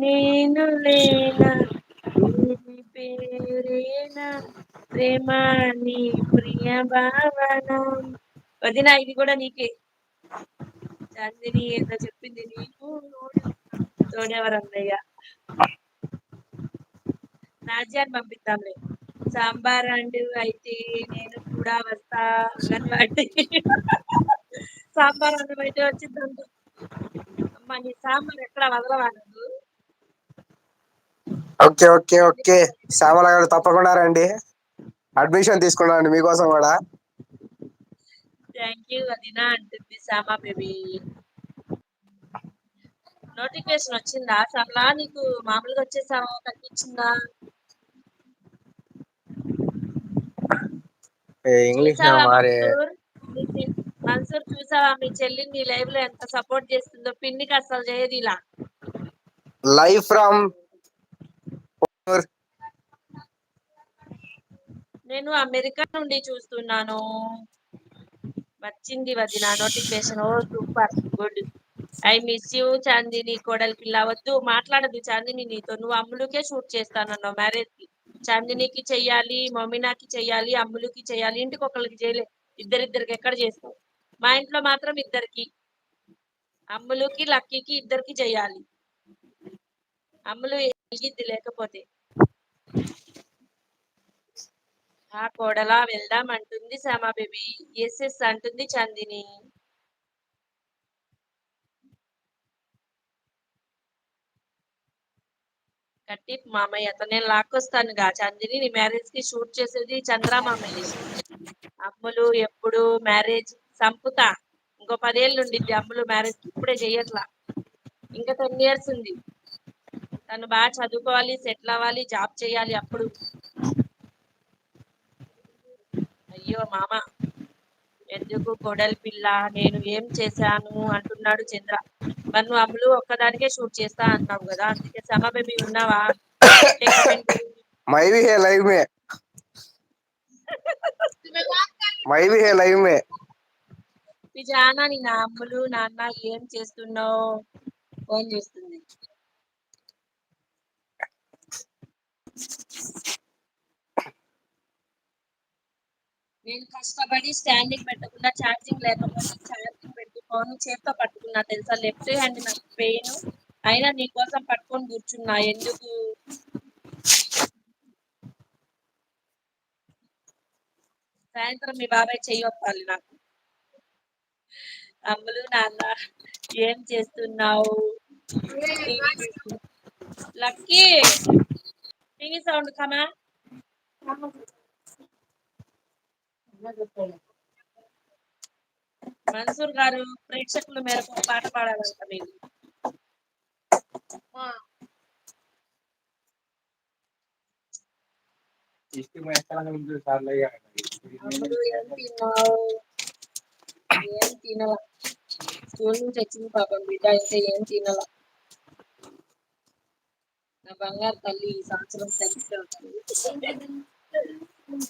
నేను లేనా దేని పేరేనా ప్రేమ నీ ప్రియ భావన. వదినా ఇది కూడా నీకే. చాందిని ఏదో చెప్పింది నీకు తోడెవరన్నయ్య. నాజ్యాన్ని పంపిద్దాంలే. సాంబార్ అండు అయితే నేను కూడా వస్తా అంగన్వాడి. సాంబార్ అన్నం అయితే వచ్చిందంట. అమ్మ నీ సాంబార్ ఎక్కడ వదలవా నువ్వు? ఓకే ఓకే ఓకే శ్యామల గారు తప్పకుండా రండి, అడ్మిషన్ తీసుకున్నాండి మీకోసం కూడా. థ్యాంక్ యూ వదినా అంటుంది శ్యామా బేబీ. నోటిఫికేషన్ వచ్చిందా శ్యామలా? నీకు మామూలుగా వచ్చేసావా, కనిపించిందా? ఇంగ్లీష్ చూసావా మారే. మన్సూర్ చూసావా మీ చెల్లిని నీ లైవ్ లో ఎంత సపోర్ట్ చేస్తుందో? పిన్నికి అసలు చేయదు ఇలా. లైవ్ ఫ్రమ్ నేను అమెరికా నుండి చూస్తున్నాను. వచ్చింది వదిన notification. Oh super good. I miss you Chandini కోడలి పిల్ల. వద్దు మాట్లాడదు చాందిని నీతో. నువ్వు అమ్ములుకే షూట్ చేస్తానన్నావు మ్యారేజ్ కి. చాందినికి చెయ్యాలి, మమినాకి చెయ్యాలి, అమ్ములుకి చెయ్యాలి. ఇంటికి ఒకళ్ళకి చేయలే, ఇద్దరిద్దరికి ఎక్కడ చేస్తావు? మా ఇంట్లో మాత్రం ఇద్దరికి, అమ్ములుకి లక్కీకి ఇద్దరికి చెయ్యాలి. అమ్ములు ఎగిద్ది లేకపోతే. ఆ కోడలా వెళ్దాం అంటుంది శ్యామా బేబీ. ఎస్ ఎస్ అంటుంది చాందిని. కట్టి మామయ్యతో నేను లాక్కొస్తానుగా చాందిని. నీ మ్యారేజ్ కి షూట్ చేసేది చంద్ర మామయ్య. అమ్ములు ఎప్పుడు మ్యారేజ్ సంపుతా. ఇంకో 10 ఏళ్ళు ఉండిద్ది అమ్ములు మ్యారేజ్ కి. ఇప్పుడే చెయ్యట్లా. ఇంకా 10 years ఉంది. తను బాగా చదువుకోవాలి, సెటిల్ అవ్వాలి, జాబ్ చేయాలి అప్పుడు. అయ్యో మామ ఎందుకు కోడలి పిల్ల, నేను ఏం చేశాను అంటున్నాడు చంద్ర. మరి నువ్వు అమ్ములు ఒక్కదానికే షూట్ చేస్తా అన్నావు కదా, అందుకే శ్యామా బేబీ ఉన్నావా పెట్టే కమెంట్. मैं भी है लाइव में, मैं भी है लाइव में. జానా నీ నా అమ్ములు నాన్న ఏం చేస్తున్నావు? ఫోన్ చేస్తుంది. నేను కష్టపడి స్టాండింగ్ పెట్టకుండా ఛార్జింగ్ లేకపోతే ఛార్జింగ్ పెట్టి ఫోన్ చేత్తో పట్టుకున్నా తెలుసా? లెఫ్ట్ హ్యాండ్ నాకు పెయిన్ అయినా నీ కోసం పట్టుకొని కూర్చున్నా. ఎందుకు? సాయంత్రం మీ బాబాయ్ చెయ్యొప్పాలి నాకు. అమ్ములు నాన్న ఏం చేస్తున్నావు? లక్కీ టీవీ సౌండ్ కమా. మన్సూర్ గారు ప్రేక్షకుల మేరకు ఒక పాట పాడాలంట మీరు. అమ్ములు ఏం తిన్నావు? ఏం తినలా. స్కూల్ నుంచి వచ్చింది పాపం బిడ్డ, అయితే ఏం తినలా. నా బంగారు తల్లి ఈ సంవత్సరం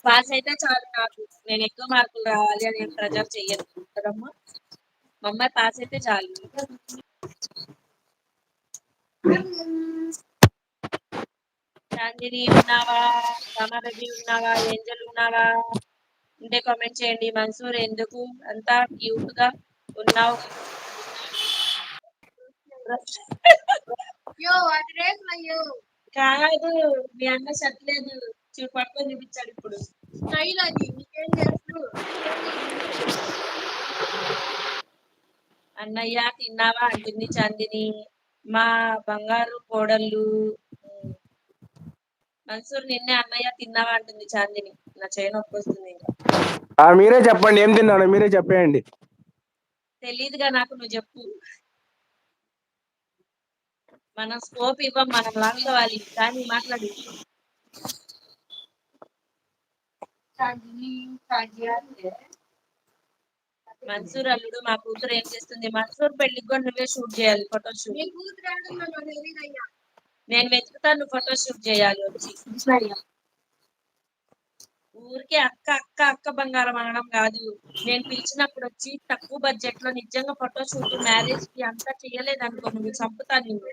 పాస్ అయితే చాలు నాకు. నేను ఎక్కువ మార్కులు రావాలి అని ప్రెజర్ చెయ్యను కదమ్మా. మా అమ్మాయి పాస్ అయితే చాలు. చాందిని ఉన్నావా? రామారెడ్డి ఉన్నావా? ఏంజల్ ఉన్నావా? ఉంటే కామెంట్ చేయండి. మన్సూర్ ఎందుకు అంతా క్యూట్ గా ఉన్నావు? కాదు మీ అన్న షర్ట్ లేదు పట్టుకొని చూపించాడు ఇప్పుడు. స్టైల్ అది నీకేం తెలుసు? అన్నయ్య తిన్నావా అంటుంది చాందిని. మా బంగారు కోడళ్ళు. మన్సూర్ నిన్నే అన్నయ్య తిన్నావా అంటుంది చాందిని. నా చేయి నొప్పి వస్తుంది ఇంకా. మీరే చెప్పండి ఏం తిన్నాను, మీరే చెప్పేయండి. తెలీదుగా నాకు, నువ్వు చెప్పు. మనం స్కోప్ ఇవ్వం, మనం లాక్కోవాలి. కానీ మాట్లాడు. మన్సూర్ అల్లుడు మా కూతురు ఏం చేస్తుంది? మన్సూర్ పెళ్లికి కూడా నువ్వే షూట్ చేయాలి ఫోటో షూట్. నేను వెతుకుతాను, నువ్వు ఫోటో షూట్ చేయాలి వచ్చి. ఊరికే అక్క అక్క అక్క బంగారం అనడం కాదు. నేను పిలిచినప్పుడు వచ్చి తక్కువ బడ్జెట్ లో నిజంగా ఫోటో షూట్ మ్యారేజ్ కి అంతా చెయ్యలేదనుకో నువ్వు చంపుతా నువ్వు.